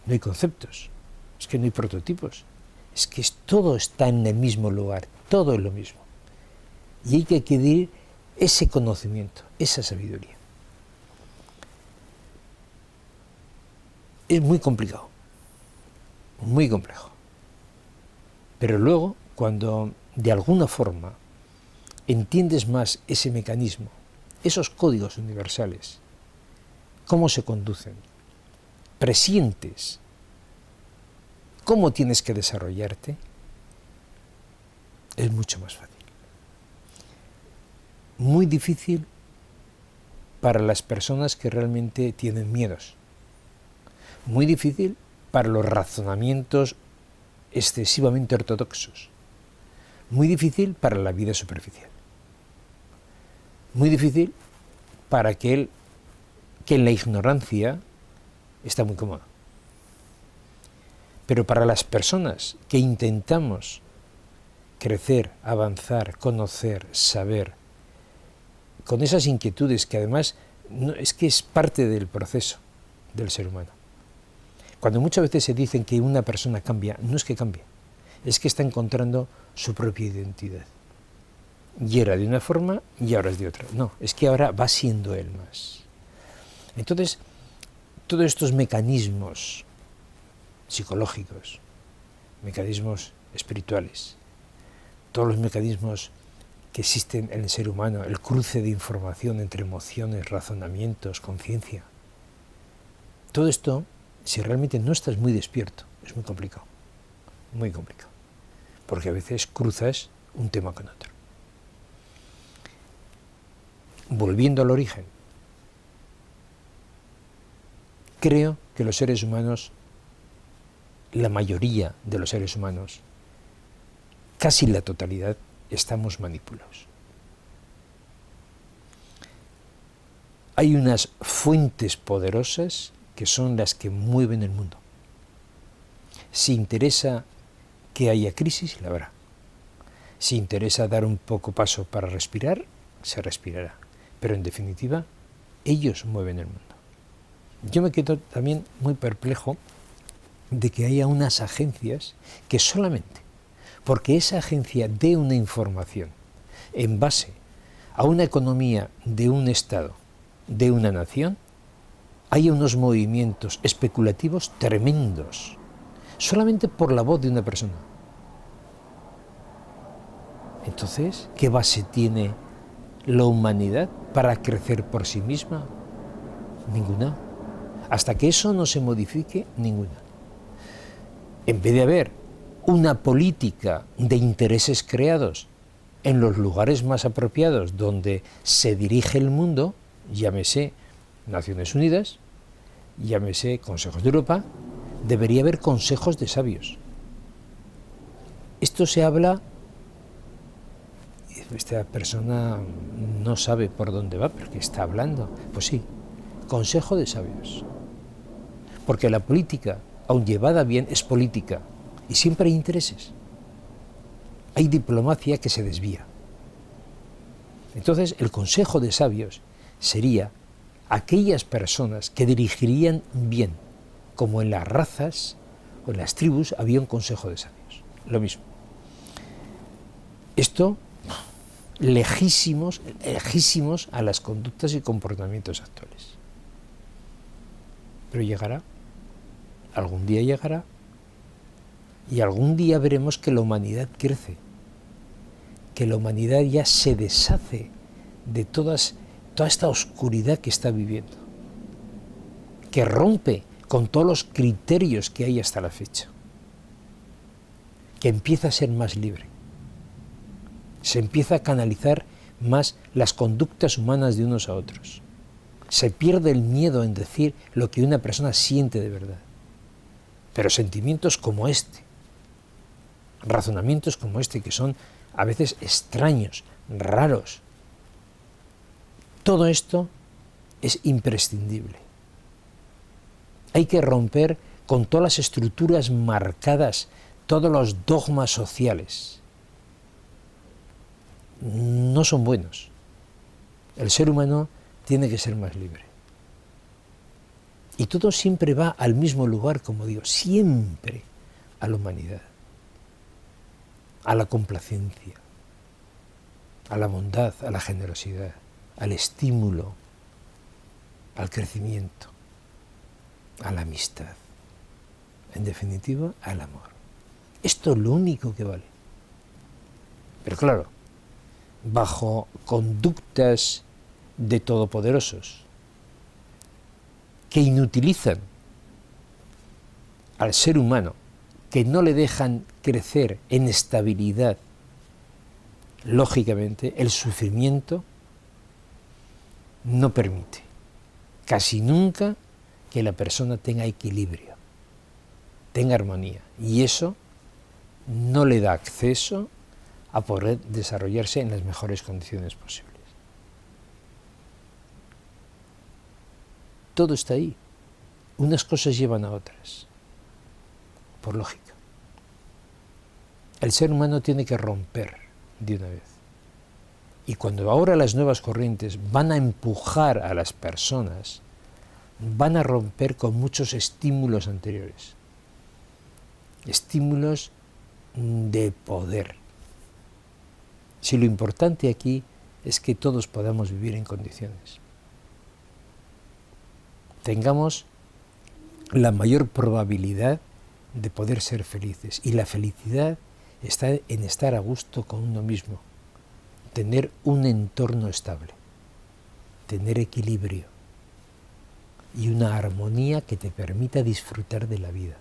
no hay conceptos, es que no hay prototipos, es que todo está en el mismo lugar, todo es lo mismo. Y hay que adquirir ese conocimiento, esa sabiduría. Es muy complicado, muy complejo. Pero luego, cuando de alguna forma entiendes más ese mecanismo, esos códigos universales, cómo se conducen, presientes cómo tienes que desarrollarte, es mucho más fácil. Muy difícil para las personas que realmente tienen miedos. Muy difícil para los razonamientos excesivamente ortodoxos. Muy difícil para la vida superficial. Muy difícil para aquel que en la ignorancia está muy cómodo. Pero para las personas que intentamos crecer, avanzar, conocer, saber, con esas inquietudes que además es que es parte del proceso del ser humano. Cuando muchas veces se dicen que una persona cambia, no es que cambie, es que está encontrando su propia identidad. Y era de una forma y ahora es de otra. No, es que ahora va siendo él más. Entonces, todos estos mecanismos psicológicos, mecanismos espirituales, todos los mecanismos que existen en el ser humano, el cruce de información entre emociones, razonamientos, conciencia, todo esto, si realmente no estás muy despierto, es muy complicado, porque a veces cruzas un tema con otro. Volviendo al origen, creo que los seres humanos, la mayoría de los seres humanos, casi la totalidad, estamos manipulados. Hay unas fuentes poderosas que son las que mueven el mundo. Si interesa que haya crisis, la habrá. Si interesa dar un poco paso para respirar, se respirará. Pero en definitiva, ellos mueven el mundo. Yo me quedo también muy perplejo de que haya unas agencias que solamente porque esa agencia dé una información en base a una economía de un Estado, de una nación, haya unos movimientos especulativos tremendos, solamente por la voz de una persona. Entonces, ¿qué base tiene la humanidad para crecer por sí misma? Ninguna. Hasta que eso no se modifique, ninguna. En vez de haber una política de intereses creados en los lugares más apropiados donde se dirige el mundo, llámese Naciones Unidas, llámese Consejos de Europa, debería haber consejos de sabios. Esto se habla, esta persona no sabe por dónde va, pero que está hablando. Pues sí, consejo de sabios. Porque la política, aun llevada bien, es política. Y siempre hay intereses. Hay diplomacia que se desvía. Entonces, el consejo de sabios sería aquellas personas que dirigirían bien, como en las razas o en las tribus había un consejo de sabios. Lo mismo. Esto, lejísimos a las conductas y comportamientos actuales. Pero llegará, algún día llegará, y algún día veremos que la humanidad crece, que la humanidad ya se deshace de toda esta oscuridad que está viviendo, que rompe con todos los criterios que hay hasta la fecha, que empieza a ser más libre, se empieza a canalizar más las conductas humanas de unos a otros, se pierde el miedo en decir lo que una persona siente de verdad, pero sentimientos como este, razonamientos como este, que son a veces extraños, raros, todo esto es imprescindible. Hay que romper con todas las estructuras marcadas, todos los dogmas sociales. No son buenos. El ser humano tiene que ser más libre. Y todo siempre va al mismo lugar, como digo, siempre a la humanidad, a la complacencia, a la bondad, a la generosidad, al estímulo, al crecimiento, a la amistad, en definitiva, al amor. Esto es lo único que vale. Pero claro, bajo conductas de todopoderosos que inutilizan al ser humano, que no le dejan crecer en estabilidad, lógicamente el sufrimiento no permite casi nunca que la persona tenga equilibrio, tenga armonía, y eso no le da acceso a poder desarrollarse en las mejores condiciones posibles. Todo está ahí. Unas cosas llevan a otras, por lógica. El ser humano tiene que romper de una vez. Y cuando ahora las nuevas corrientes van a empujar a las personas, van a romper con muchos estímulos anteriores. Estímulos de poder. Si lo importante aquí es que todos podamos vivir en condiciones, tengamos la mayor probabilidad de poder ser felices. Y la felicidad está en estar a gusto con uno mismo, tener un entorno estable, tener equilibrio y una armonía que te permita disfrutar de la vida.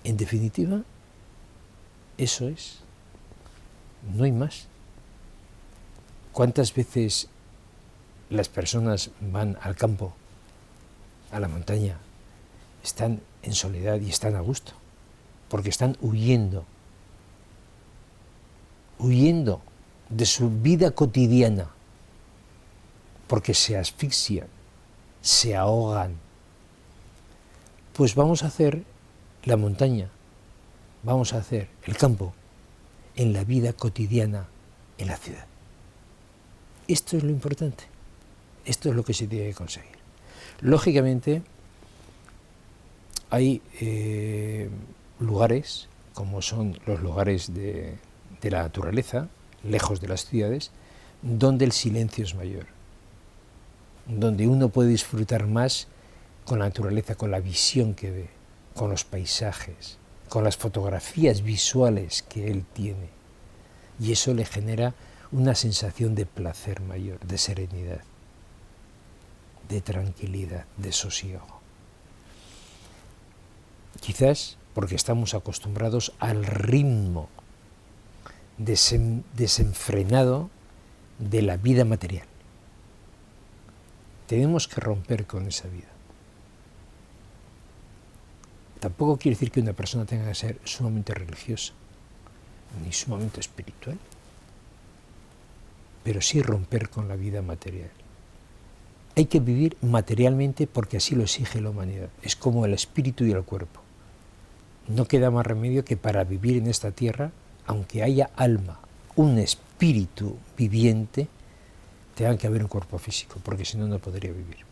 En definitiva, eso es. No hay más. ¿Cuántas veces las personas van al campo, a la montaña, están en soledad y están a gusto? Porque están huyendo de su vida cotidiana, porque se asfixian, se ahogan. Pues vamos a hacer la montaña, vamos a hacer el campo en la vida cotidiana en la ciudad. Esto es lo importante, esto es lo que se tiene que conseguir. Lógicamente, hay lugares, como son los lugares de la naturaleza, lejos de las ciudades, donde el silencio es mayor, donde uno puede disfrutar más con la naturaleza, con la visión que ve, con los paisajes, con las fotografías visuales que él tiene, y eso le genera una sensación de placer mayor, de serenidad, de tranquilidad, de sosiego. Quizás porque estamos acostumbrados al ritmo desenfrenado de la vida material. Tenemos que romper con esa vida. Tampoco quiere decir que una persona tenga que ser sumamente religiosa, ni sumamente espiritual, pero sí romper con la vida material. Hay que vivir materialmente porque así lo exige la humanidad. Es como el espíritu y el cuerpo. No queda más remedio que para vivir en esta tierra, aunque haya alma, un espíritu viviente, tenga que haber un cuerpo físico, porque si no, no podría vivir.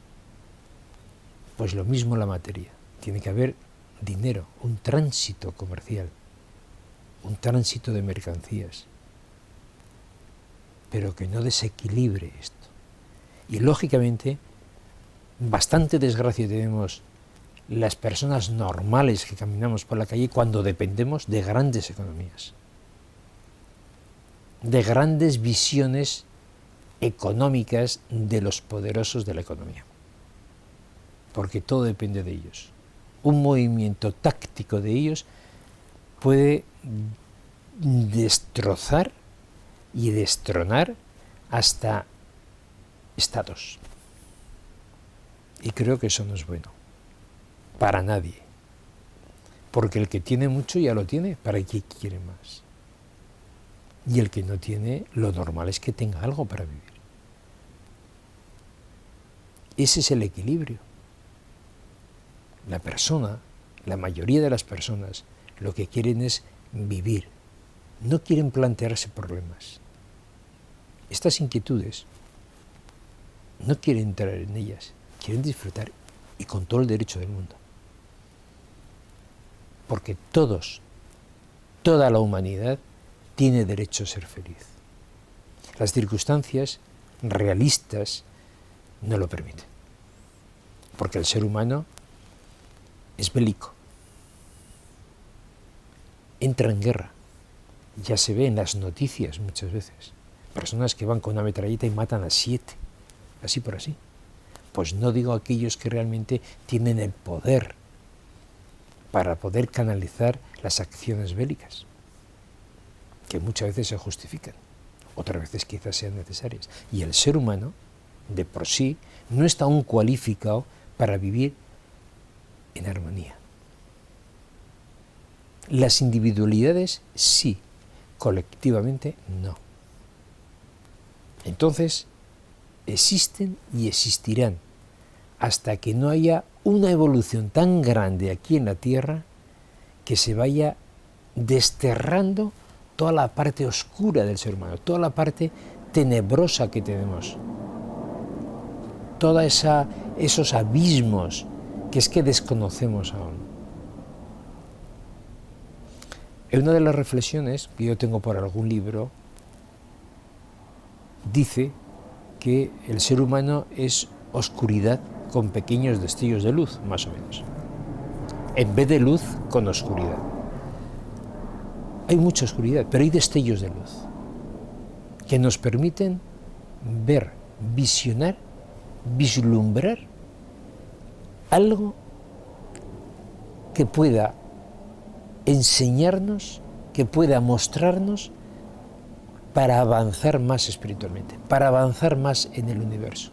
Pues lo mismo la materia. Tiene que haber dinero, un tránsito comercial, un tránsito de mercancías, pero que no desequilibre esto. Y lógicamente, bastante desgracia tenemos las personas normales que caminamos por la calle cuando dependemos de grandes economías, de grandes visiones económicas de los poderosos de la economía, porque todo depende de ellos. Un movimiento táctico de ellos puede destrozar y destronar hasta estados. Y creo que eso no es bueno para nadie, porque el que tiene mucho ya lo tiene, ¿para qué quiere más? Y el que no tiene, lo normal es que tenga algo para vivir. Ese es el equilibrio. La persona, la mayoría de las personas, lo que quieren es vivir, no quieren plantearse problemas. Estas inquietudes no quieren entrar en ellas, quieren disfrutar y con todo el derecho del mundo. Porque todos, toda la humanidad tiene derecho a ser feliz. Las circunstancias realistas no lo permiten. Porque el ser humano es bélico. Entra en guerra. Ya se ve en las noticias muchas veces. Personas que van con una metralleta y matan a 7. Así por así. Pues no digo aquellos que realmente tienen el poder para poder canalizar las acciones bélicas, que muchas veces se justifican, otras veces quizás sean necesarias. Y el ser humano, de por sí, no está aún cualificado para vivir en armonía. Las individualidades sí, colectivamente no. Entonces, existen y existirán hasta que no haya una evolución tan grande aquí en la Tierra que se vaya desterrando toda la parte oscura del ser humano, toda la parte tenebrosa que tenemos, todos esos abismos que es que desconocemos aún. En una de las reflexiones que yo tengo por algún libro, dice que el ser humano es oscuridad con pequeños destellos de luz, más o menos. En vez de luz, con oscuridad. Hay mucha oscuridad, pero hay destellos de luz que nos permiten ver, visionar, vislumbrar algo que pueda enseñarnos, que pueda mostrarnos para avanzar más espiritualmente, para avanzar más en el universo.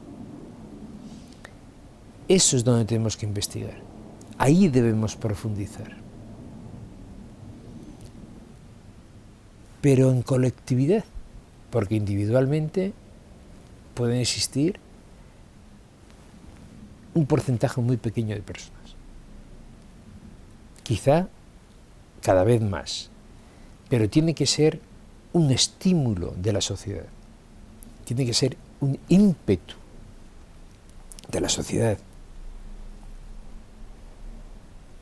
Eso es donde tenemos que investigar. Ahí debemos profundizar. Pero en colectividad, porque individualmente pueden existir un porcentaje muy pequeño de personas. Quizá cada vez más, pero tiene que ser un estímulo de la sociedad. Tiene que ser un ímpetu de la sociedad.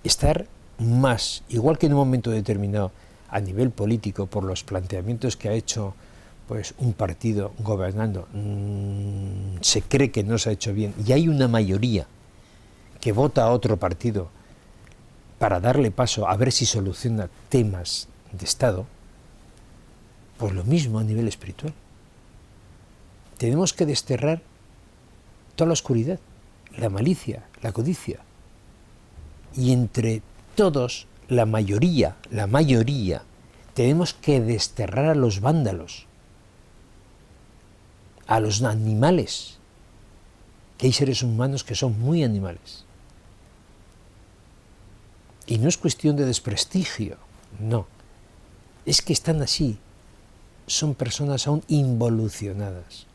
Estar más, igual que en un momento determinado, a nivel político, por los planteamientos que ha hecho pues, un partido gobernando, se cree que no se ha hecho bien, y hay una mayoría que vota a otro partido para darle paso a ver si soluciona temas de Estado, pues lo mismo a nivel espiritual. Tenemos que desterrar toda la oscuridad, la malicia, la codicia. Y entre todos, la mayoría, tenemos que desterrar a los vándalos, a los animales, que hay seres humanos que son muy animales. Y no es cuestión de desprestigio, no. Es que están así, son personas aún involucionadas.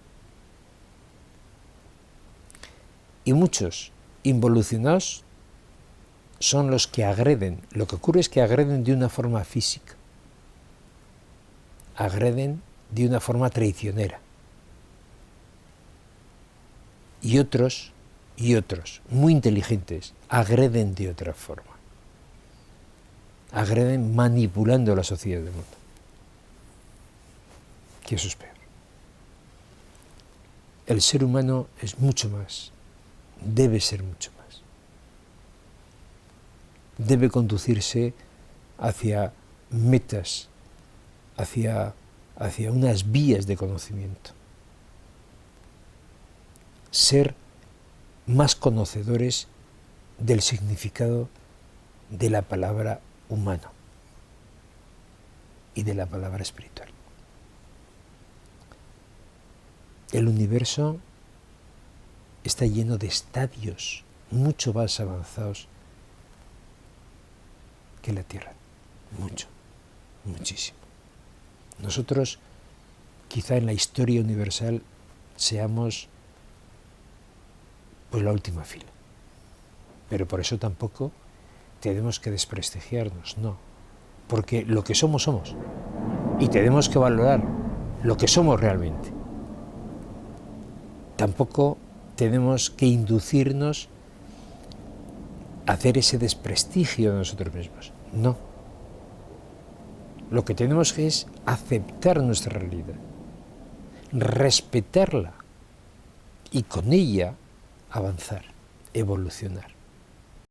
Y muchos involucionados son los que agreden. Lo que ocurre es que agreden de una forma física, agreden de una forma traicionera. Y otros, muy inteligentes, agreden de otra forma. Agreden manipulando la sociedad del mundo. Que eso es peor. El ser humano es mucho más, debe ser mucho más. Debe conducirse hacia metas, hacia unas vías de conocimiento. Ser más conocedores del significado de la palabra humano y de la palabra espiritual. El universo está lleno de estadios mucho más avanzados que la Tierra. Mucho, muchísimo. Nosotros, quizá en la historia universal, seamos pues la última fila. Pero por eso tampoco tenemos que desprestigiarnos, no. Porque lo que somos, somos. Y tenemos que valorar lo que somos realmente. Tampoco tenemos que inducirnos a hacer ese desprestigio de nosotros mismos. No. Lo que tenemos que es aceptar nuestra realidad, respetarla y con ella avanzar, evolucionar.